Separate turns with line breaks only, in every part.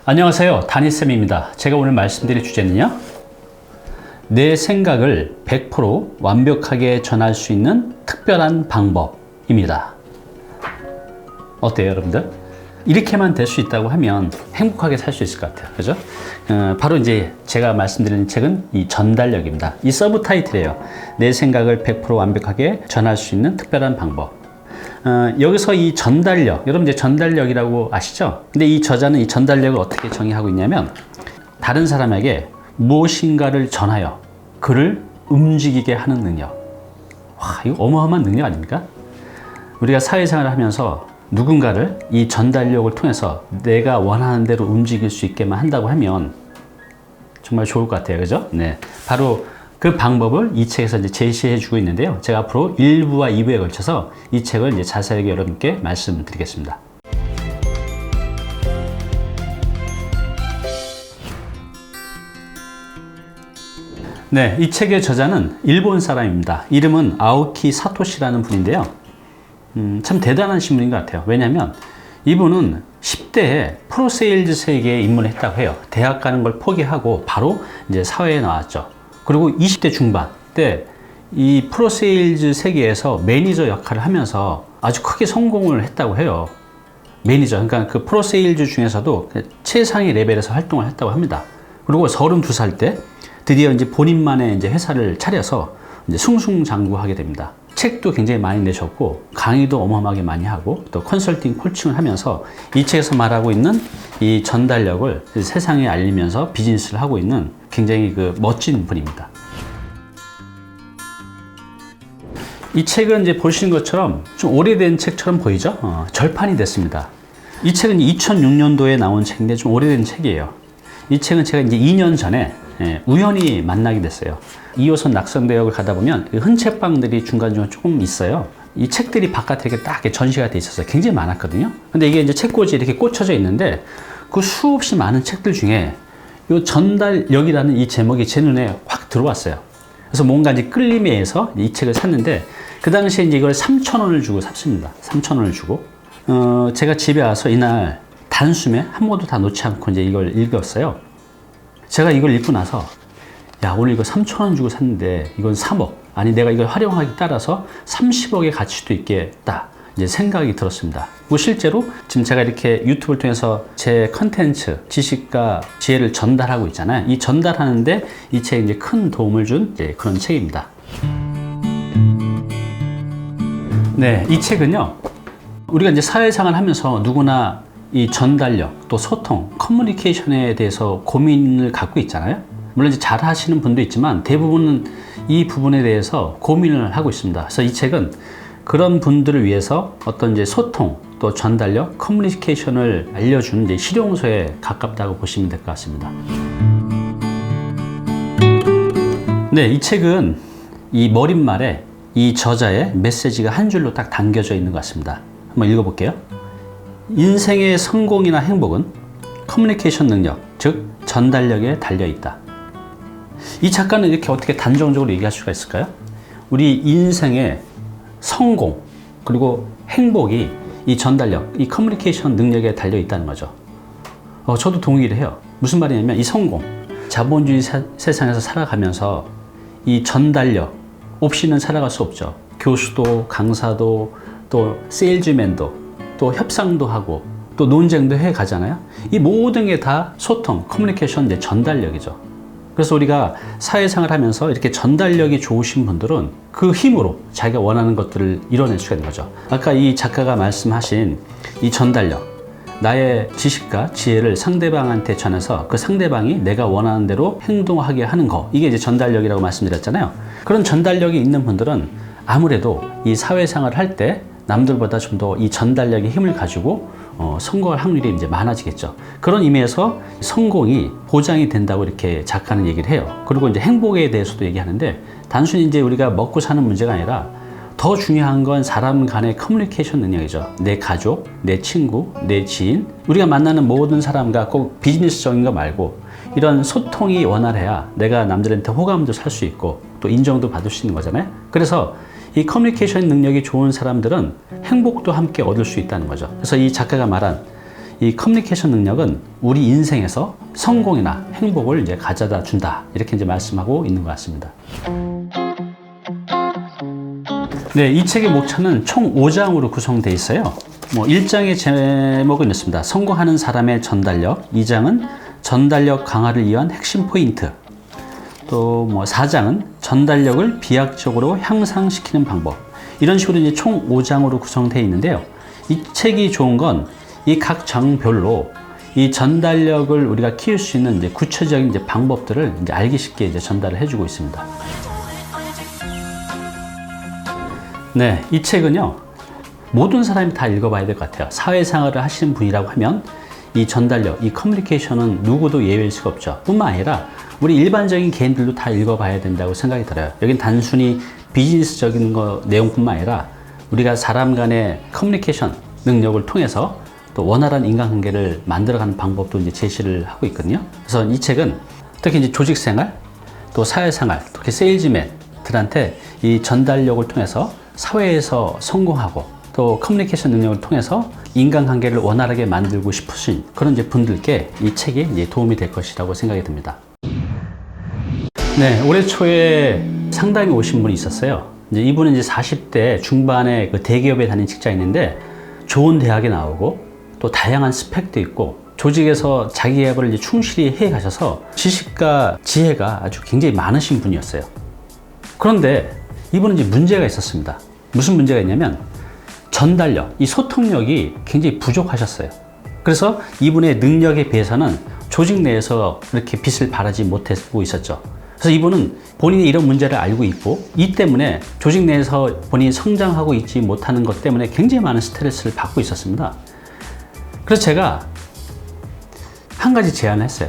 안녕하세요. 다니쌤입니다. 제가 오늘 말씀드릴 주제는요. 내 생각을 100% 완벽하게 전할 수 있는 특별한 방법입니다. 어때요, 여러분들? 이렇게만 될 수 있다고 하면 행복하게 살 수 있을 것 같아요. 그죠? 바로 이제 제가 말씀드리는 책은 이 전달력입니다. 이 서브 타이틀이에요. 내 생각을 100% 완벽하게 전할 수 있는 특별한 방법. 여기서 이 전달력, 여러분 이제 전달력이라고 아시죠? 근데 이 저자는 이 전달력을 어떻게 정의하고 있냐면, 다른 사람에게 무엇인가를 전하여 그를 움직이게 하는 능력. 와, 이거 어마어마한 능력 아닙니까? 우리가 사회생활을 하면서 누군가를 이 전달력을 통해서 내가 원하는 대로 움직일 수 있게만 한다고 하면 정말 좋을 것 같아요. 그죠? 네. 바로 그 방법을 이 책에서 이제 제시해 주고 있는데요. 제가 앞으로 1부와 2부에 걸쳐서 이 책을 이제 자세하게 여러분께 말씀드리겠습니다. 네, 이 책의 저자는 일본 사람입니다. 이름은 아오키 사토시라는 분인데요. 참 대단하신 분인 것 같아요. 왜냐하면 이분은 10대에 프로세일즈 세계에 입문을 했다고 해요. 대학 가는 걸 포기하고 바로 이제 사회에 나왔죠. 그리고 20대 중반 때 이 프로세일즈 세계에서 매니저 역할을 하면서 아주 크게 성공을 했다고 해요. 매니저, 그러니까 그 프로세일즈 중에서도 최상위 레벨에서 활동을 했다고 합니다. 그리고 32살 때 드디어 이제 본인만의 이제 회사를 차려서 이제 승승장구하게 됩니다. 책도 굉장히 많이 내셨고 강의도 어마어마하게 많이 하고 또 컨설팅 코칭을 하면서 이 책에서 말하고 있는 이 전달력을 세상에 알리면서 비즈니스를 하고 있는 굉장히 그 멋진 분입니다. 이 책은 이제 보시는 것처럼 좀 오래된 책처럼 보이죠? 절판이 됐습니다. 이 책은 2006년도에 나온 책인데 좀 오래된 책이에요. 이 책은 제가 이제 2년 전에 우연히 만나게 됐어요. 2호선 낙선대역을 가다 보면 흔책방들이 중간중간 조금 있어요. 이 책들이 바깥에 이렇게 딱 전시가 돼 있어서 굉장히 많았거든요. 근데 이게 이제 책꽂이 이렇게 꽂혀져 있는데 그 수없이 많은 책들 중에 이 전달력이라는 이 제목이 제 눈에 확 들어왔어요. 그래서 뭔가 이제 끌림에 의해서 이 책을 샀는데 그 당시에 이제 이걸 3,000원을 주고 샀습니다. 3,000원을 주고. 제가 집에 와서 이날 단숨에 한 번도 다 놓지 않고 이제 이걸 읽었어요. 제가 이걸 읽고 나서 야, 오늘 이거 3,000원 주고 샀는데 이건 3억. 아니, 내가 이걸 활용하기 따라서 30억의 가치도 있겠다. 이제 생각이 들었습니다. 그리고 실제로 지금 제가 이렇게 유튜브를 통해서 제 컨텐츠, 지식과 지혜를 전달하고 있잖아요. 이 전달하는데 이 책이 이제 큰 도움을 준 이제 그런 책입니다. 네, 이 책은요. 우리가 이제 사회생활을 하면서 누구나 이 전달력, 또 소통, 커뮤니케이션에 대해서 고민을 갖고 있잖아요. 물론 이제 잘 하시는 분도 있지만 대부분은 이 부분에 대해서 고민을 하고 있습니다. 그래서 이 책은 그런 분들을 위해서 어떤 이제 소통, 또 전달력, 커뮤니케이션을 알려주는 이제 실용서에 가깝다고 보시면 될 것 같습니다. 네, 이 책은 이 머릿말에 이 저자의 메시지가 한 줄로 딱 담겨져 있는 것 같습니다. 한번 읽어볼게요. 인생의 성공이나 행복은 커뮤니케이션 능력, 즉 전달력에 달려있다. 이 작가는 이렇게 어떻게 단정적으로 얘기할 수가 있을까요? 우리 인생의 성공 그리고 행복이 이 전달력, 이 커뮤니케이션 능력에 달려있다는 거죠. 저도 동의를 해요. 무슨 말이냐면 이 성공, 자본주의 세상에서 살아가면서 이 전달력 없이는 살아갈 수 없죠. 교수도 강사도 또 세일즈맨도 또 협상도 하고 또 논쟁도 해 가잖아요. 이 모든 게 다 소통, 커뮤니케이션, 이제 전달력이죠. 그래서 우리가 사회생활 하면서 이렇게 전달력이 좋으신 분들은 그 힘으로 자기가 원하는 것들을 이뤄낼 수가 있는 거죠. 아까 이 작가가 말씀하신 이 전달력, 나의 지식과 지혜를 상대방한테 전해서 그 상대방이 내가 원하는 대로 행동하게 하는 거, 이게 이제 전달력이라고 말씀드렸잖아요. 그런 전달력이 있는 분들은 아무래도 이 사회생활을 할 때 남들보다 좀 더 이 전달력의 힘을 가지고 성공할 확률이 이제 많아지겠죠. 그런 의미에서 성공이 보장이 된다고 이렇게 작가는 얘기를 해요. 그리고 이제 행복에 대해서도 얘기하는데 단순히 이제 우리가 먹고 사는 문제가 아니라 더 중요한 건 사람 간의 커뮤니케이션 능력이죠. 내 가족, 내 친구, 내 지인, 우리가 만나는 모든 사람과 꼭 비즈니스적인 거 말고 이런 소통이 원활해야 내가 남들한테 호감도 살 수 있고 또 인정도 받을 수 있는 거잖아요. 그래서 이 커뮤니케이션 능력이 좋은 사람들은 행복도 함께 얻을 수 있다는 거죠. 그래서 이 작가가 말한 이 커뮤니케이션 능력은 우리 인생에서 성공이나 행복을 이제 가져다 준다. 이렇게 이제 말씀하고 있는 것 같습니다. 네, 이 책의 목차는 총 5장으로 구성되어 있어요. 1장의 제목은 이렇습니다. 성공하는 사람의 전달력. 2장은 전달력 강화를 위한 핵심 포인트. 또 4장은 전달력을 비약적으로 향상시키는 방법. 이런 식으로 이제 총 5장으로 구성되어 있는데요. 이 책이 좋은 건 이 각 장별로 이 전달력을 우리가 키울 수 있는 이제 구체적인 이제 방법들을 이제 알기 쉽게 이제 전달을 해주고 있습니다. 네, 이 책은요, 모든 사람이 다 읽어봐야 될 것 같아요. 사회생활을 하시는 분이라고 하면 이 전달력, 이 커뮤니케이션은 누구도 예외일 수가 없죠. 뿐만 아니라 우리 일반적인 개인들도 다 읽어봐야 된다고 생각이 들어요. 여긴 단순히 비즈니스적인 내용뿐만 아니라 우리가 사람 간의 커뮤니케이션 능력을 통해서 또 원활한 인간관계를 만들어가는 방법도 이제 제시를 하고 있거든요. 그래서 이 책은 특히 이제 조직생활, 또 사회생활, 특히 세일즈맨들한테 이 전달력을 통해서 사회에서 성공하고 또 커뮤니케이션 능력을 통해서 인간관계를 원활하게 만들고 싶으신 그런 이제 분들께 이 책이 이제 도움이 될 것이라고 생각이 듭니다. 네, 올해 초에 상담이 오신 분이 있었어요. 이제 이분은 이제 40대 중반에 그 대기업에 다니는 직장인인데 좋은 대학에 나오고 또 다양한 스펙도 있고 조직에서 자기 개발을 이제 충실히 해 가셔서 지식과 지혜가 아주 굉장히 많으신 분이었어요. 그런데 이분은 이제 문제가 있었습니다. 무슨 문제가 있냐면 전달력, 이 소통력이 굉장히 부족하셨어요. 그래서 이분의 능력에 비해서는 조직 내에서 이렇게 빛을 발하지 못하고 있었죠. 그래서 이분은 본인이 이런 문제를 알고 있고 이 때문에 조직 내에서 본인이 성장하고 있지 못하는 것 때문에 굉장히 많은 스트레스를 받고 있었습니다. 그래서 제가 한 가지 제안을 했어요.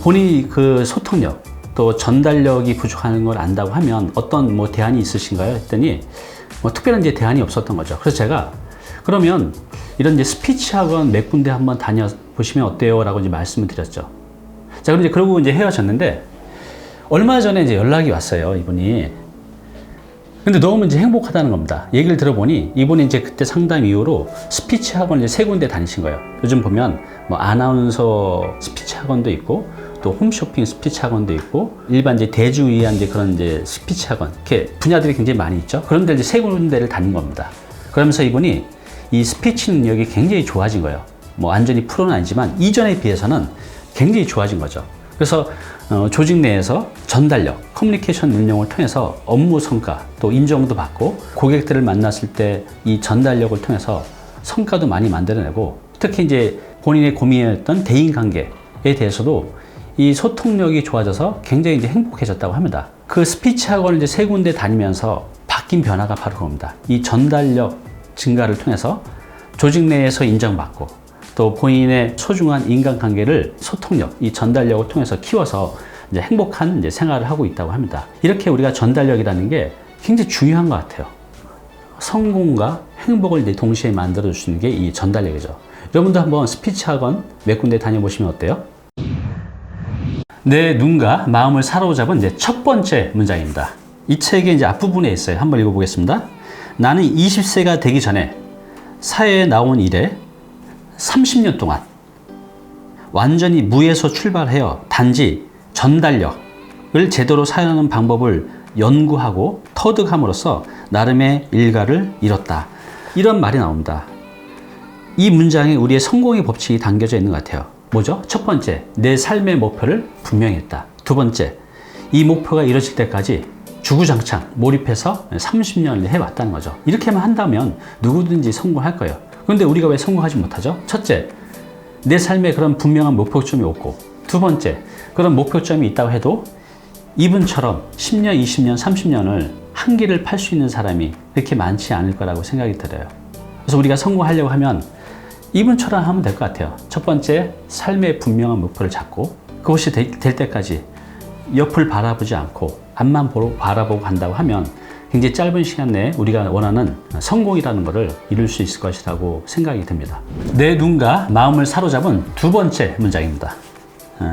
본인이 그 소통력 또 전달력이 부족한 걸 안다고 하면 어떤 대안이 있으신가요? 했더니 특별한 이제 대안이 없었던 거죠. 그래서 제가 그러면 이런 이제 스피치 학원 몇 군데 한번 다녀보시면 어때요? 라고 이제 말씀을 드렸죠. 자, 그럼 이제 그러고 이제 헤어졌는데 얼마 전에 이제 연락이 왔어요, 이분이. 근데 너무 이제 행복하다는 겁니다. 얘기를 들어보니 이분이 이제 그때 상담 이후로 스피치 학원을 이제 3군데 다니신 거예요. 요즘 보면 아나운서 스피치 학원도 있고 또 홈쇼핑 스피치 학원도 있고 일반 이제 대중 위한 이제 그런 이제 스피치 학원 이렇게 분야들이 굉장히 많이 있죠. 그런데 이제 3군데를 다닌 겁니다. 그러면서 이분이 이 스피치 능력이 굉장히 좋아진 거예요. 완전히 프로는 아니지만 이전에 비해서는 굉장히 좋아진 거죠. 그래서 조직 내에서 전달력, 커뮤니케이션 능력을 통해서 업무 성과, 또 인정도 받고 고객들을 만났을 때 이 전달력을 통해서 성과도 많이 만들어내고 특히 이제 본인의 고민이었던 대인관계에 대해서도 이 소통력이 좋아져서 굉장히 이제 행복해졌다고 합니다. 그 스피치 학원을 이제 3군데 다니면서 바뀐 변화가 바로 그겁니다. 이 전달력 증가를 통해서 조직 내에서 인정받고 또 본인의 소중한 인간관계를 소통력, 이 전달력을 통해서 키워서 이제 행복한 이제 생활을 하고 있다고 합니다. 이렇게 우리가 전달력이라는 게 굉장히 중요한 것 같아요. 성공과 행복을 이제 동시에 만들어 주시는 게 이 전달력이죠. 여러분도 한번 스피치 학원 몇 군데 다녀보시면 어때요? 내 눈과 마음을 사로잡은 이제 첫 번째 문장입니다. 이 책의 이제 앞부분에 있어요. 한번 읽어보겠습니다. 나는 20세가 되기 전에 사회에 나온 이래 30년 동안 완전히 무에서 출발하여 단지 전달력을 제대로 사용하는 방법을 연구하고 터득함으로써 나름의 일가를 이뤘다. 이런 말이 나옵니다. 이 문장에 우리의 성공의 법칙이 담겨져 있는 것 같아요. 뭐죠? 첫 번째, 내 삶의 목표를 분명히 했다. 두 번째, 이 목표가 이루어질 때까지 주구장창 몰입해서 30년을 해왔다는 거죠. 이렇게만 한다면 누구든지 성공할 거예요. 그런데 우리가 왜 성공하지 못하죠? 첫째, 내 삶에 그런 분명한 목표점이 없고, 두 번째, 그런 목표점이 있다고 해도 이분처럼 10년, 20년, 30년을 한 길을 팔 수 있는 사람이 그렇게 많지 않을 거라고 생각이 들어요. 그래서 우리가 성공하려고 하면 이분처럼 하면 될 것 같아요. 첫 번째, 삶의 분명한 목표를 잡고 그것이 될 때까지 옆을 바라보지 않고 앞만 바라보고 간다고 하면 굉장히 짧은 시간 내에 우리가 원하는 성공이라는 것을 이룰 수 있을 것이라고 생각이 듭니다. 내 눈과 마음을 사로잡은 두 번째 문장입니다.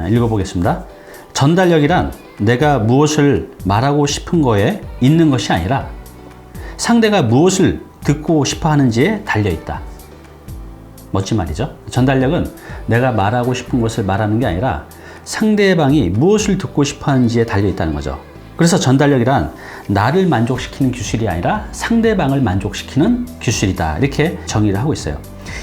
읽어보겠습니다. 전달력이란 내가 무엇을 말하고 싶은 거에 있는 것이 아니라 상대가 무엇을 듣고 싶어 하는지에 달려있다. 멋진 말이죠. 전달력은 내가 말하고 싶은 것을 말하는 게 아니라 상대방이 무엇을 듣고 싶어 하는지에 달려 있다는 거죠. 그래서 전달력이란 나를 만족시키는 기술이 아니라 상대방을 만족시키는 기술이다. 이렇게 정의를 하고 있어요.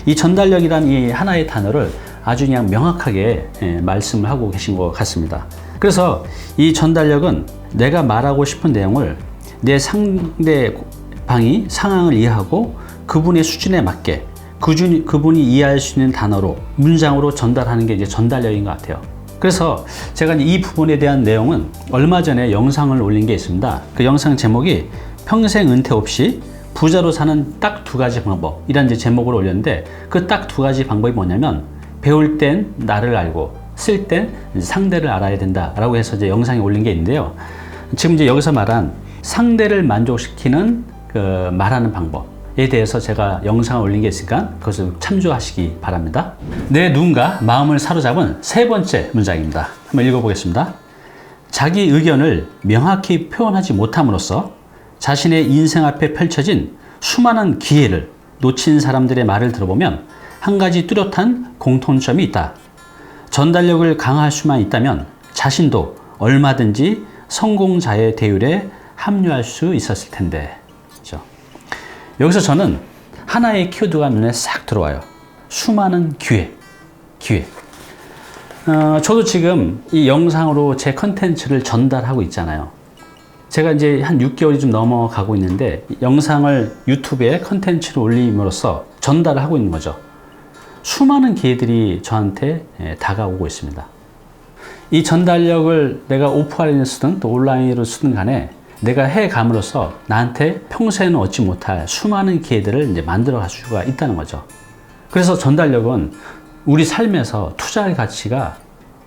이 전달력이란 이 하나의 단어를 아주 그냥 명확하게 말씀을 하고 계신 것 같습니다. 그래서 이 전달력은 내가 말하고 싶은 내용을 내 상대방이 상황을 이해하고 그분의 수준에 맞게 그분이 이해할 수 있는 단어로, 문장으로 전달하는 게 이제 전달력인 것 같아요. 그래서 제가 이 부분에 대한 내용은 얼마 전에 영상을 올린 게 있습니다. 그 영상 제목이 평생 은퇴 없이 부자로 사는 딱 2가지 방법 이란 제목을 올렸는데, 그 딱 2가지 방법이 뭐냐면 배울 땐 나를 알고 쓸 땐 상대를 알아야 된다 라고 해서 이제 영상에 올린 게 있는데요. 지금 이제 여기서 말한 상대를 만족시키는 그 말하는 방법에 대해서 제가 영상을 올린 게 있으니까 그것을 참조하시기 바랍니다. 내 눈과 마음을 사로잡은 3번째 문장입니다. 한번 읽어보겠습니다. 자기 의견을 명확히 표현하지 못함으로써 자신의 인생 앞에 펼쳐진 수많은 기회를 놓친 사람들의 말을 들어보면 한 가지 뚜렷한 공통점이 있다. 전달력을 강화할 수만 있다면 자신도 얼마든지 성공자의 대열에 합류할 수 있었을 텐데. 그렇죠? 여기서 저는 하나의 키워드가 눈에 싹 들어와요. 수많은 기회. 저도 지금 이 영상으로 제 컨텐츠를 전달하고 있잖아요. 제가 이제 한 6개월이 좀 넘어가고 있는데 영상을 유튜브에 컨텐츠를 올림으로써 전달을 하고 있는 거죠. 수많은 기회들이 저한테 다가오고 있습니다. 이 전달력을 내가 오프라인으로 쓰든 또 온라인으로 쓰든 간에 내가 해감으로써 나한테 평소에는 얻지 못할 수많은 기회들을 이제 만들어 갈 수가 있다는 거죠. 그래서 전달력은 우리 삶에서 투자할 가치가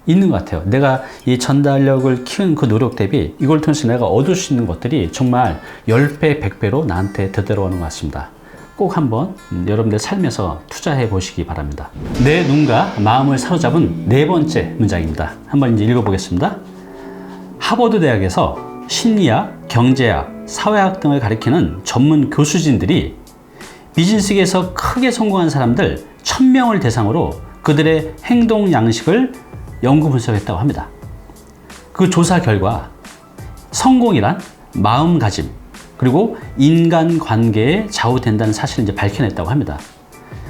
있는 것 같아요. 내가 이 전달력을 키운 그 노력 대비 이걸 통해서 내가 얻을 수 있는 것들이 정말 10배, 100배로 나한테 되돌아오는 것 같습니다. 꼭 한번 여러분들 삶에서 투자해 보시기 바랍니다. 내 눈과 마음을 사로잡은 4번째 문장입니다. 한번 이제 읽어보겠습니다. 하버드 대학에서 심리학, 경제학, 사회학 등을 가리키는 전문 교수진들이 비즈니스계에서 크게 성공한 사람들 1000명을 대상으로 그들의 행동 양식을 연구 분석했다고 합니다. 그 조사 결과 성공이란 마음가짐, 그리고 인간관계에 좌우된다는 사실을 이제 밝혀냈다고 합니다.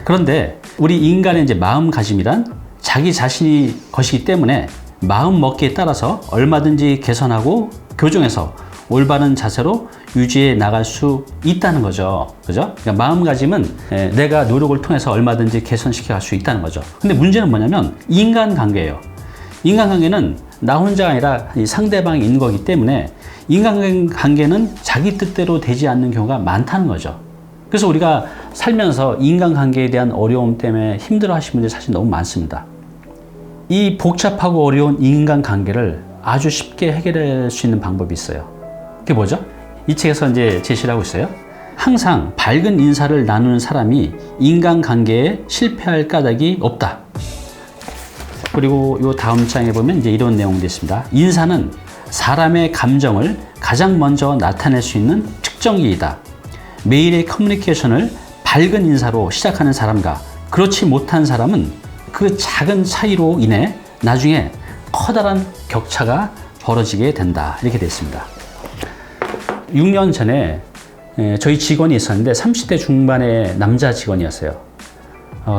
그런데 우리 인간의 이제 마음가짐이란 자기 자신이 것이기 때문에 마음 먹기에 따라서 얼마든지 개선하고 교정해서 올바른 자세로 유지해 나갈 수 있다는 거죠. 그죠? 그러니까 마음가짐은 내가 노력을 통해서 얼마든지 개선시켜 갈 수 있다는 거죠. 근데 문제는 뭐냐면 인간관계예요. 인간관계는 나 혼자가 아니라 이 상대방이 있는 거기 때문에 인간관계는 자기 뜻대로 되지 않는 경우가 많다는 거죠. 그래서 우리가 살면서 인간관계에 대한 어려움 때문에 힘들어 하시는 분들이 사실 너무 많습니다. 이 복잡하고 어려운 인간관계를 아주 쉽게 해결할 수 있는 방법이 있어요. 그게 뭐죠? 이 책에서 이제 제시를 하고 있어요. 항상 밝은 인사를 나누는 사람이 인간관계에 실패할 까닭이 없다. 그리고 이 다음 장에 보면 이제 이런 내용도 있습니다. 인사는 사람의 감정을 가장 먼저 나타낼 수 있는 측정기이다. 매일의 커뮤니케이션을 밝은 인사로 시작하는 사람과 그렇지 못한 사람은 그 작은 차이로 인해 나중에 커다란 격차가 벌어지게 된다. 이렇게 되어 있습니다. 6년 전에 저희 직원이 있었는데 30대 중반의 남자 직원이었어요.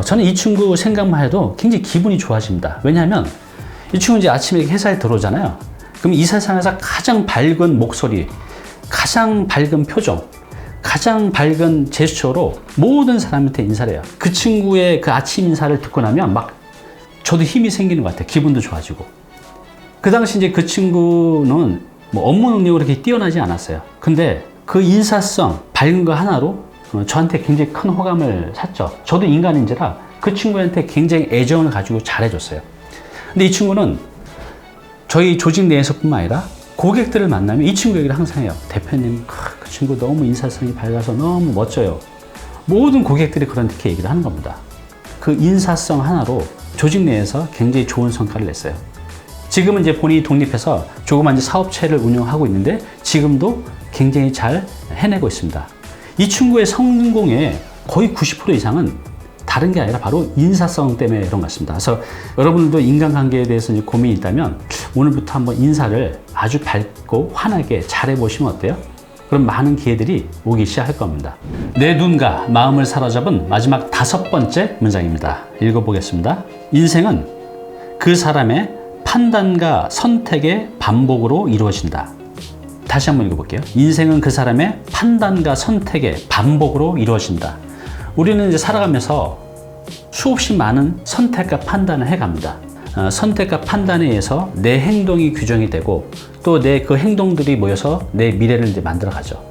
저는 이 친구 생각만 해도 굉장히 기분이 좋아집니다. 왜냐하면 이 친구 이제 아침에 회사에 들어오잖아요. 그럼 이 세상에서 가장 밝은 목소리, 가장 밝은 표정, 가장 밝은 제스처로 모든 사람한테 인사를 해요. 그 친구의 그 아침 인사를 듣고 나면 막 저도 힘이 생기는 것 같아요. 기분도 좋아지고. 그 당시 이제 그 친구는 뭐 업무 능력으로 그렇게 뛰어나지 않았어요. 근데 그 인사성, 밝은 거 하나로 저한테 굉장히 큰 호감을 샀죠. 저도 인간인지라 그 친구한테 굉장히 애정을 가지고 잘해줬어요. 근데 이 친구는 저희 조직 내에서뿐만 아니라 고객들을 만나면 이 친구 얘기를 항상 해요. 대표님, 그 친구 너무 인사성이 밝아서 너무 멋져요. 모든 고객들이 그렇게 얘기를 하는 겁니다. 그 인사성 하나로 조직 내에서 굉장히 좋은 성과를 냈어요. 지금은 이제 본인이 독립해서 조그만 이제 사업체를 운영하고 있는데 지금도 굉장히 잘 해내고 있습니다. 이 친구의 성공의 거의 90% 이상은 다른 게 아니라 바로 인사성 때문에 그런 것 같습니다. 그래서 여러분들도 인간관계에 대해서 이제 고민이 있다면 오늘부터 한번 인사를 아주 밝고 환하게 잘해 보시면 어때요? 그럼 많은 기회들이 오기 시작할 겁니다. 내 눈과 마음을 사로잡은 마지막 5번째 문장입니다. 읽어보겠습니다. 인생은 그 사람의 판단과 선택의 반복으로 이루어진다. 다시 한번 읽어볼게요. 인생은 그 사람의 판단과 선택의 반복으로 이루어진다. 우리는 이제 살아가면서 수없이 많은 선택과 판단을 해갑니다. 선택과 판단에 의해서 내 행동이 규정이 되고 또 내 그 행동들이 모여서 내 미래를 이제 만들어가죠.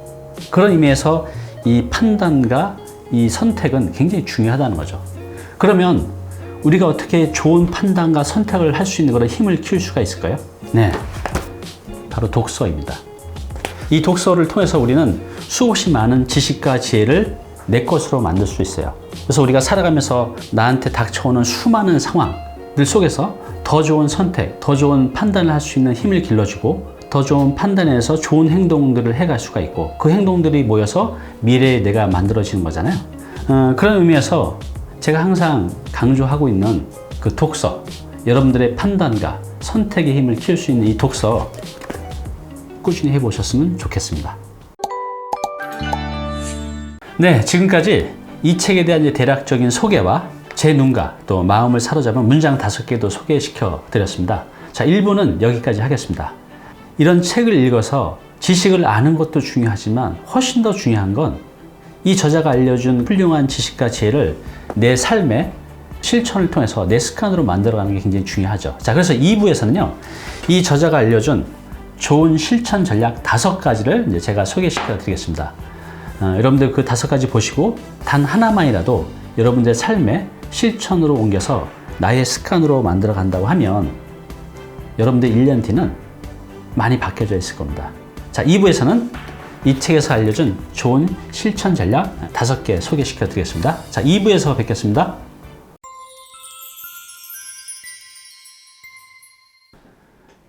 그런 의미에서 이 판단과 이 선택은 굉장히 중요하다는 거죠. 그러면 우리가 어떻게 좋은 판단과 선택을 할 수 있는 그런 힘을 키울 수가 있을까요? 네, 바로 독서입니다. 이 독서를 통해서 우리는 수없이 많은 지식과 지혜를 내 것으로 만들 수 있어요. 그래서 우리가 살아가면서 나한테 닥쳐오는 수많은 상황들 속에서 더 좋은 선택, 더 좋은 판단을 할 수 있는 힘을 길러주고 더 좋은 판단에서 좋은 행동들을 해갈 수가 있고 그 행동들이 모여서 미래의 내가 만들어지는 거잖아요. 그런 의미에서 제가 항상 강조하고 있는 그 독서, 여러분들의 판단과 선택의 힘을 키울 수 있는 이 독서 꾸준히 해보셨으면 좋겠습니다. 네, 지금까지 이 책에 대한 이제 대략적인 소개와 제 눈과 또 마음을 사로잡은 문장 5개도 소개시켜 드렸습니다. 자, 1부는 여기까지 하겠습니다. 이런 책을 읽어서 지식을 아는 것도 중요하지만 훨씬 더 중요한 건 이 저자가 알려준 훌륭한 지식과 지혜를 내 삶의 실천을 통해서 내 습관으로 만들어가는 게 굉장히 중요하죠. 자, 그래서 2부에서는요, 이 저자가 알려준 좋은 실천 전략 5가지를 이제 제가 소개시켜 드리겠습니다. 여러분들 그 5가지 보시고 단 하나만이라도 여러분들의 삶의 실천으로 옮겨서 나의 습관으로 만들어 간다고 하면 여러분들 1년 뒤는 많이 바뀌어져 있을 겁니다. 자, 2부에서는 이 책에서 알려준 좋은 실천 전략 5개 소개시켜 드리겠습니다. 자, 2부에서 뵙겠습니다.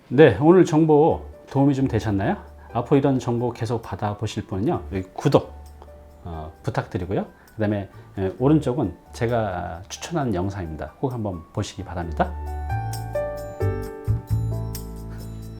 네, 오늘 정보 도움이 좀 되셨나요? 앞으로 이런 정보 계속 받아보실 분은요, 여기 구독 부탁드리고요. 그 다음에 오른쪽은 제가 추천하는 영상입니다. 꼭 한번 보시기 바랍니다.